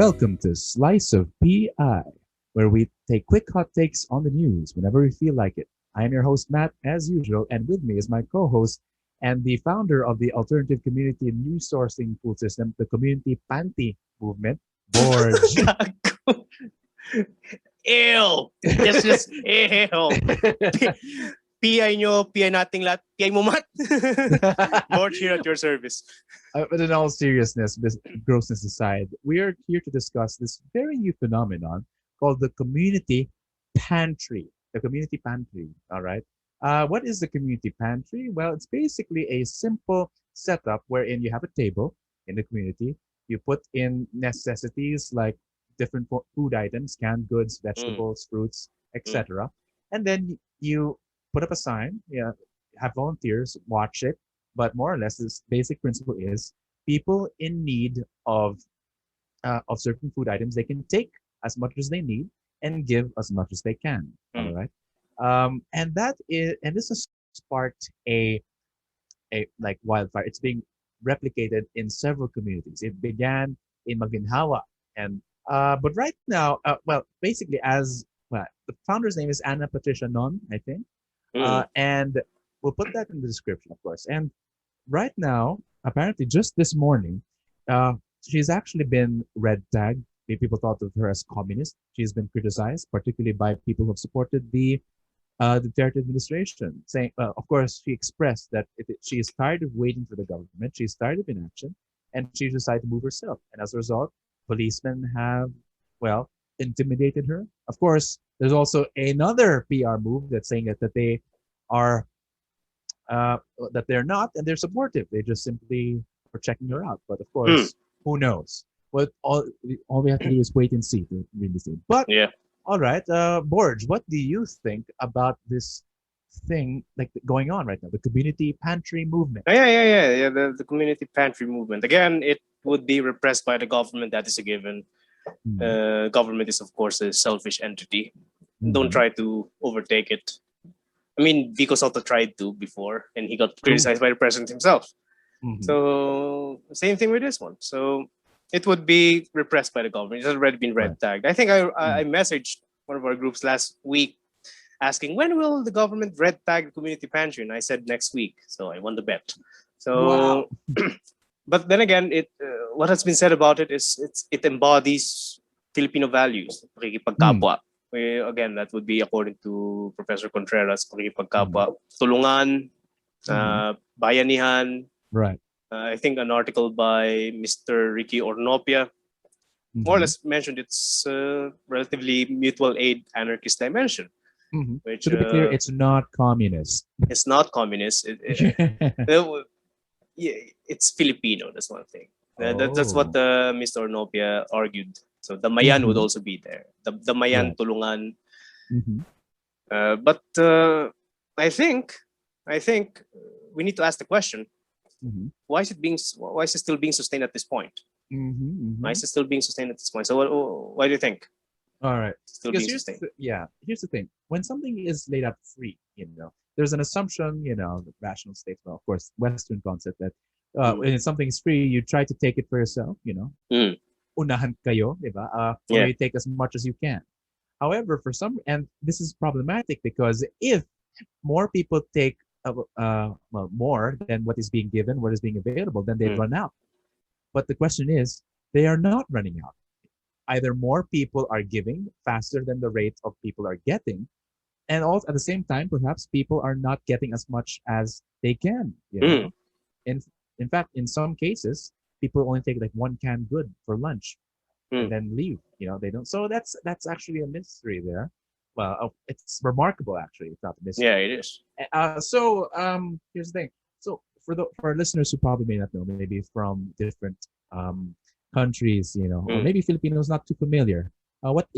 Welcome to Slice of PI, where we take quick hot takes on the news whenever we feel like it. I am your host, Matt, as usual, and with me is my co host and the founder of the alternative community news sourcing pool system, the community Pantry movement, Borge. Gago. Ew! Just ew! PI nyo, PI nating lahat. PI mo, Matt. Board here at your service. But in all seriousness, grossness aside, we are here to discuss this very new phenomenon called the community pantry. The community pantry, all right? What is the community pantry? Well, it's basically a simple setup wherein you have a table in the community. You put in necessities like different food items, canned goods, vegetables, fruits, etc. And then you put up a sign, yeah, have volunteers watch it. But more or less, this basic principle is people in need of certain food items, they can take as much as they need and give as much as they can. All right. And this has sparked a like wildfire. It's being replicated in several communities. It began in Maginhawa, and but right now, well, basically, as well, the founder's name is Patricia Non, I think, and we'll put that in the description, of course. And right now, apparently, just this morning, she's actually been red tagged. People thought of her as communist. She's been criticized, particularly by people who have supported the Duterte administration, saying, of course, she expressed that she is tired of waiting for the government, she's tired of inaction, and she decided to move herself. And as a result, policemen have, well, intimidated her. Of course, there's also another PR move that's saying that they are, that they're not, and they're supportive. They just simply are checking her out. But of course, who knows? What all we have to do is wait and see to really see. But Yeah. all right, Borge, what do you think about this thing like going on right now, the community pantry movement? Yeah. The community pantry movement. Again, it would be repressed by the government. That is a given. Government is, of course, a selfish entity. Don't try to overtake it. I mean, Vico Soto tried to before, and he got criticized by the president himself. So same thing with this one. So it would be repressed by the government. It's already been red tagged. I think I messaged one of our groups last week asking when will the government red tag the community pantry, and I said next week. So I won the bet. So, but then again, what has been said about it is it embodies Filipino values. Pakikipagkapwa. Again, that would be according to Professor Contreras. Pakikipagkapwa, tulungan, bayanihan. Right. I think an article by Mr. Ricky Ornopia more or less mentioned its relatively mutual aid anarchist dimension. Which, to be clear, it's not communist. It's not communist. It's Filipino. That's one thing. That's what Mr. Ornopia argued. So the Mayan would also be there. The Mayan tulungan. But I think we need to ask the question. Why is it still being sustained at this point? Why is it still being sustained at this point? So why do you think? All right. Still being sustained. Here's the thing. When something is laid out free, there's an assumption, the rational state, well, of course, Western concept that when something is free, you try to take it for yourself, Unahan kayo, diba? Or you take as much as you can. However, and this is problematic because if more people take more than what is being given, what is being available, then they run out. But the question is, they are not running out. Either more people are giving faster than the rate of people are getting, and also at the same time, perhaps people are not getting as much as they can. In fact, in some cases, people only take like one canned good for lunch and then leave. They don't. So that's actually a mystery there. Well, it's remarkable actually. It's not a mystery. Yeah, it is. So here's the thing. So for our listeners who probably may not know, maybe from different countries, or maybe Filipinos not too familiar. What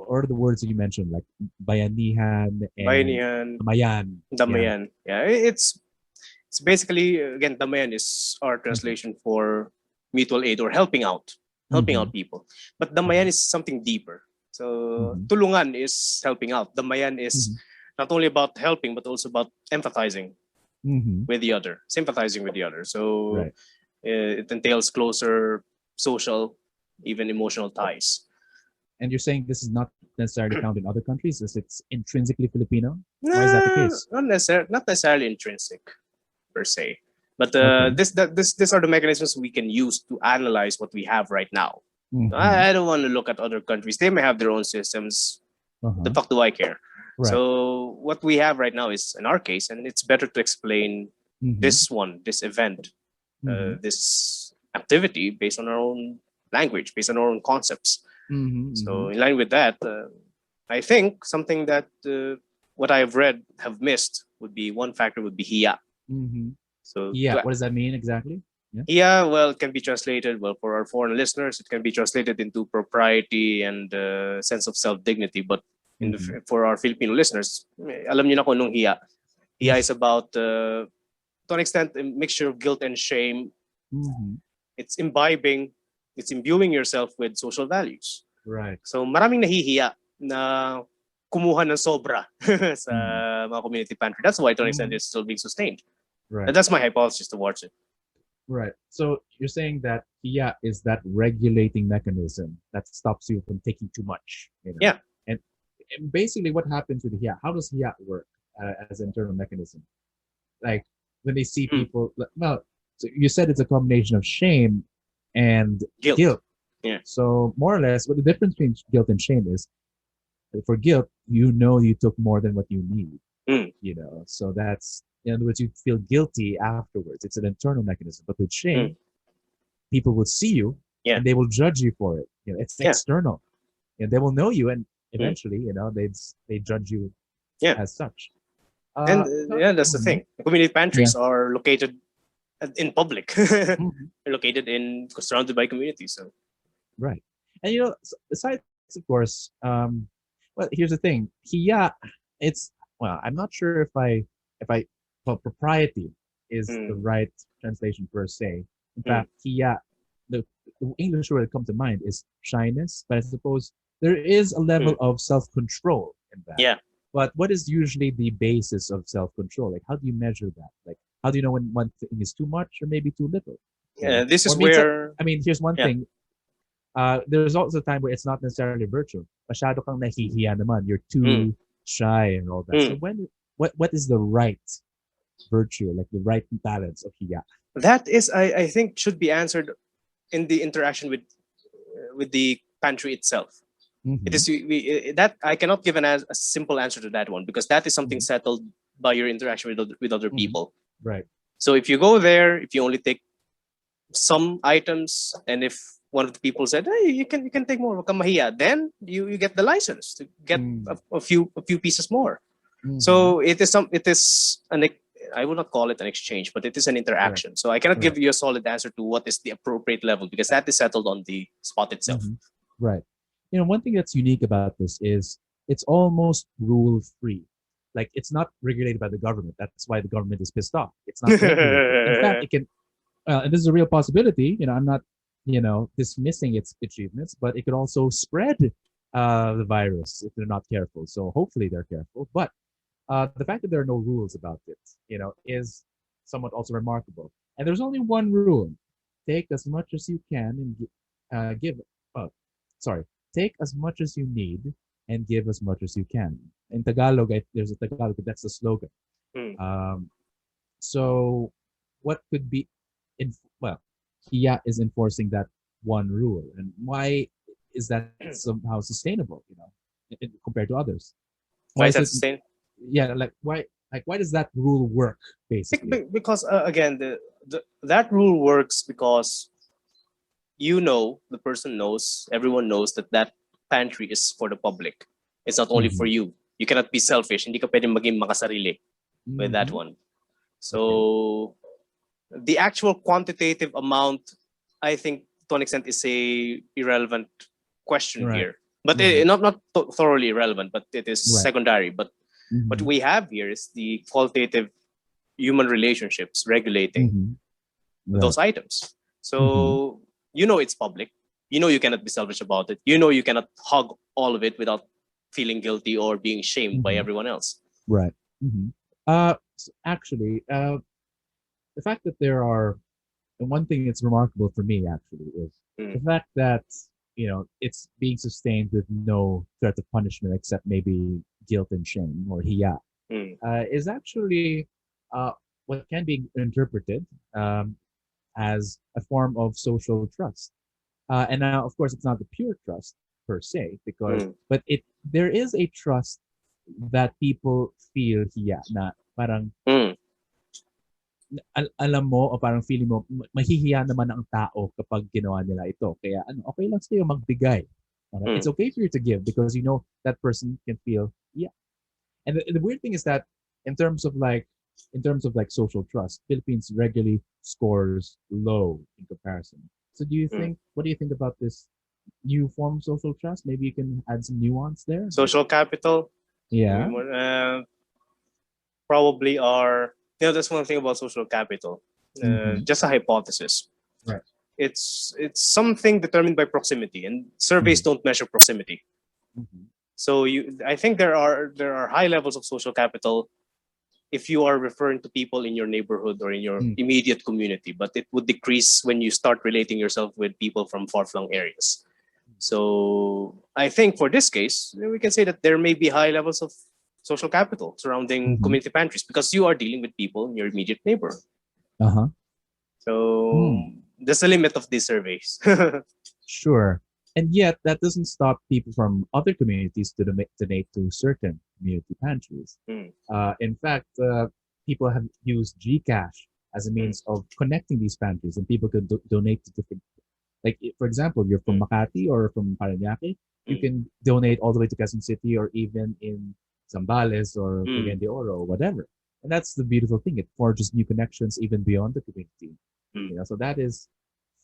are the words that you mentioned, like bayanihan and damayan? Damayan. Yeah, it's basically, again, damayan is our translation for mutual aid or helping out people. But damayan is something deeper. So tulungan is helping out. Damayan is not only about helping, but also about empathizing with the other, sympathizing with the other. So it entails closer social even emotional ties. And you're saying this is not necessarily found in other countries, as it's intrinsically Filipino? Why is that the Nah, case? not necessarily intrinsic per se, but Okay. this are the mechanisms we can use to analyze what we have right now. Mm-hmm. I don't want to look at other countries. They may have their own systems. The Uh-huh. fuck do I care? Right. So what we have right now is in our case, and it's better to explain Mm-hmm. this event, Mm-hmm. this activity based on our own language, based on our own concepts. Mm-hmm. Mm-hmm. So in line with that, I think something that what I have read have missed would be one factor would be hiya. Mm-hmm. So Yeah. What does that mean exactly? Yeah. hiya, well, it can be translated, well, for our foreign listeners, it can be translated into propriety and sense of self-dignity. But Mm-hmm. for our Filipino listeners, alam niyo na kung anong hiya. Hiya is about, to an extent, a mixture of guilt and shame. Mm-hmm. It's imbibing, it's imbuing yourself with social values. Right. So maraming nahihiya na kumuha ng sobra sa Mm-hmm. mga community pantry. That's why to an extent Mm-hmm. it's still being sustained. Right. And that's my hypothesis towards it. Right. So you're saying that hiya is that regulating mechanism that stops you from taking too much. Yeah. And basically, what happens with hiya? How does hiya work as an internal mechanism? Like when they see people. Well, so you said it's a combination of shame and guilt. Yeah. So more or less, what the difference between guilt and shame is, for guilt, you know you took more than what you need. So that's, in other words, you feel guilty afterwards. It's an internal mechanism. But with shame, people will see you and they will judge you for it. It's external, and they will know you, and eventually, they judge you as such. And that's the thing. Community pantries are located in public. They're located surrounded by communities. So. Right. And besides, of course, well, here's the thing. Hiya, I'm not sure well, propriety is the right translation per se. In fact, hiya, the English word that comes to mind is shyness, but I suppose there is a level of self-control in that. Yeah. But what is usually the basis of self-control? Like, how do you measure that? Like, how do you know when one thing is too much or maybe too little? Yeah, this is where... Here's one thing. There's also a time where it's not necessarily virtue. Masyado kang nahihiya naman. You're too shy and all that. So what is the right virtue, like the right balance of hiya? That is, I think, should be answered in the interaction with the pantry itself. It is that I cannot give a simple answer to that one, because that is something settled by your interaction with other people. Right. So if you go there, if you only take some items, and if one of the people said, "Hey, you can take more, kamahiya," then you get the license to get a few pieces more. So it is I will not call it an exchange, but it is an interaction. Right. So I cannot give you a solid answer to what is the appropriate level, because that is settled on the spot itself. Right. One thing that's unique about this is it's almost rule-free. Like, it's not regulated by the government. That's why the government is pissed off. It's not regulated. In fact, it can, and this is a real possibility. I'm not, dismissing its achievements, but it could also spread the virus if they're not careful. So hopefully they're careful. But the fact that there are no rules about it, is somewhat also remarkable. And there's only one rule: take as much as you can and give. Take as much as you need and give as much as you can. In Tagalog, there's a Tagalog, that's the slogan. So what could be, hiya is enforcing that one rule. And why is that somehow sustainable, compared to others? Why is that sustainable? Yeah, why does that rule work, basically? Because again, that rule works because the person knows, everyone knows that pantry is for the public. It's not only for you. You cannot be selfish. Hindi ka pwedeng maging makasarili with that one. So the actual quantitative amount, I think, to an extent, is a irrelevant question here. But not thoroughly irrelevant, but it is secondary. But what we have here is the qualitative human relationships regulating those items. So it's public. You cannot be selfish about it. You cannot hog all of it without feeling guilty or being shamed by everyone else. Right. Actually, the fact that there are, and one thing that's remarkable for me actually is The Mm. fact that it's being sustained with no threat of punishment except maybe guilt and shame or hiya Mm. is actually uh, what can be interpreted um, as a form of social trust. And now, of course, it's not the pure trust per se, because Mm. but there is a trust that people feel hiya na parang Mm. alam mo o parang feeling mo mahihiya naman ang tao kapag ginawa nila ito. Kaya okay lang sa'yo magbigay. It's Mm. okay for you to give because you know that person can feel yeah. And the weird thing is that in terms of like social trust, Philippines regularly scores low in comparison. So Mm. what do you think about this new form of social trust? Maybe you can add some nuance there. Social capital. I Yeah. mean, probably are, that's one thing about social capital. Mm-hmm. Just a hypothesis. Right. It's something determined by proximity, and surveys Mm-hmm. don't measure proximity. Mm-hmm. So I think there are high levels of social capital if you are referring to people in your neighborhood or in your Mm-hmm. immediate community, but it would decrease when you start relating yourself with people from far-flung areas. So I think for this case, we can say that there may be high levels of social capital surrounding Mm-hmm. community pantries because you are dealing with people in your immediate neighborhood. Uh-huh. So Mm. that's the limit of these surveys. Sure. And yet, that doesn't stop people from other communities to donate to certain community pantries. Mm. In fact, people have used Gcash as a Mm. means of connecting these pantries, and people can donate to different. Like, for example, you're from Mm. Makati or from Parañaque, you Mm. can donate all the way to Quezon City or even in Zambales or Mm. Cagayan de Oro or whatever. And that's the beautiful thing. It forges new connections even beyond the community. Mm. So that is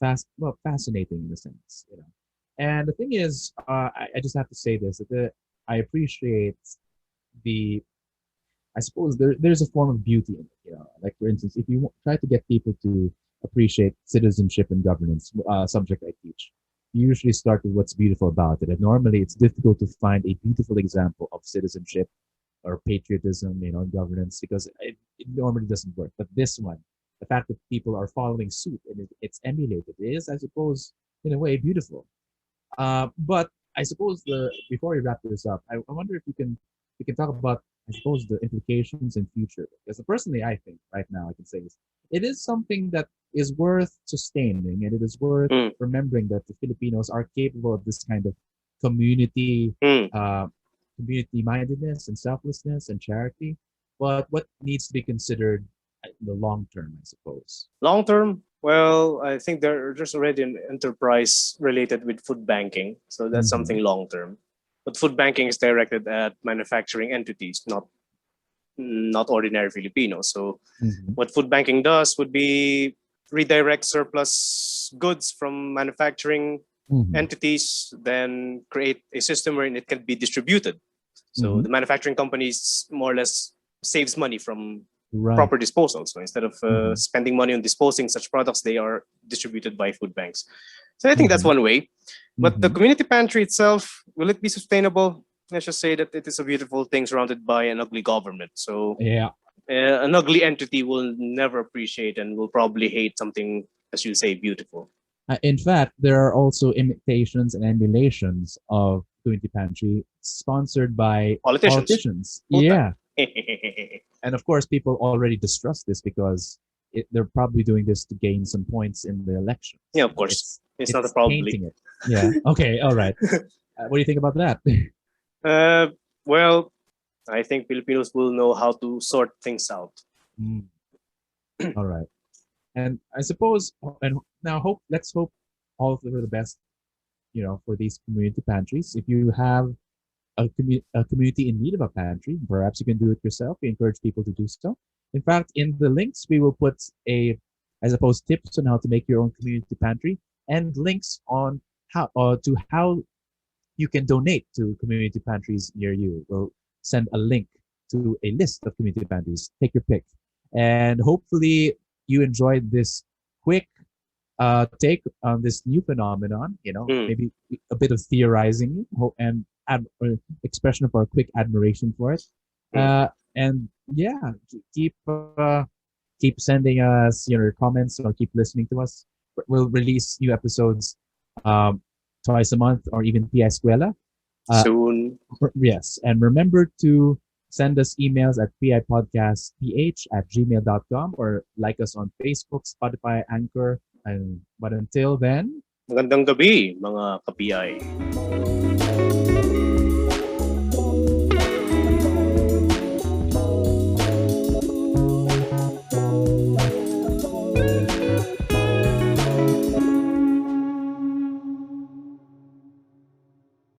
fascinating in a sense. And the thing is, I just have to say this: that I appreciate the. I suppose there's a form of beauty in it. Like for instance, if you try to get people to appreciate citizenship and governance, subject I teach, you usually start with what's beautiful about it. And normally, it's difficult to find a beautiful example of citizenship or patriotism, in governance, because it normally doesn't work. But this one, the fact that people are following suit and it's emulated is, I suppose, in a way, beautiful. But I suppose before we wrap this up, I wonder if we can talk about, I suppose, the implications in future. Because personally, I think right now I can say this: it is something that is worth sustaining, and it is worth Mm. remembering that the Filipinos are capable of this kind of community Mm. uh, community mindedness and selflessness and charity. But what needs to be considered in the long term, I suppose. Long term, well, I think there's already an enterprise related with food banking, so that's Mm-hmm. something long term. But food banking is directed at manufacturing entities, not ordinary Filipinos. So Mm-hmm. what food banking does would be redirect surplus goods from manufacturing Mm-hmm. entities, then create a system wherein it can be distributed. So Mm-hmm. the manufacturing companies more or less saves money from Right. proper disposal. So instead of Mm-hmm. spending money on disposing such products, they are distributed by food banks. So I think that's Mm-hmm. one way. But the Mm-hmm. community pantry itself, will it be sustainable? Let's just say that it is a beautiful thing surrounded by an ugly government. So Yeah. an ugly entity will never appreciate and will probably hate something, as you say, beautiful. In fact, there are also imitations and emulations of Community Pantry sponsored by Politicians. politicians. Puta. Yeah. And of course, people already distrust this because they're probably doing this to gain some points in the elections. Yeah, of course. It's not a It's probably. painting it. Yeah. Okay. All right. What do you think about that? uh, well, I think Filipinos will know how to sort things out. Mm, all right. And I suppose, and now let's hope all for the best, for these community pantries. If you have a community in need of a pantry, perhaps you can do it yourself. We encourage people to do so. In fact, in the links, we will put I suppose, tips on how to make your own community pantry and links on how you can donate to community pantries near you. We'll send a link to a list of community pantries. Take your pick. And hopefully you enjoyed this quick take on this new phenomenon, Mm. maybe a bit of theorizing and expression of our quick admiration for it. Mm. And yeah, keep sending us your comments or keep listening to us. We'll release new episodes um, twice a month, or even PI Escuela. Uh, Soon. yes. And remember to send us emails at pipodcastph@gmail.com, or like us on Facebook, Spotify, Anchor. But until then, Magandang gabi, mga ka-PI.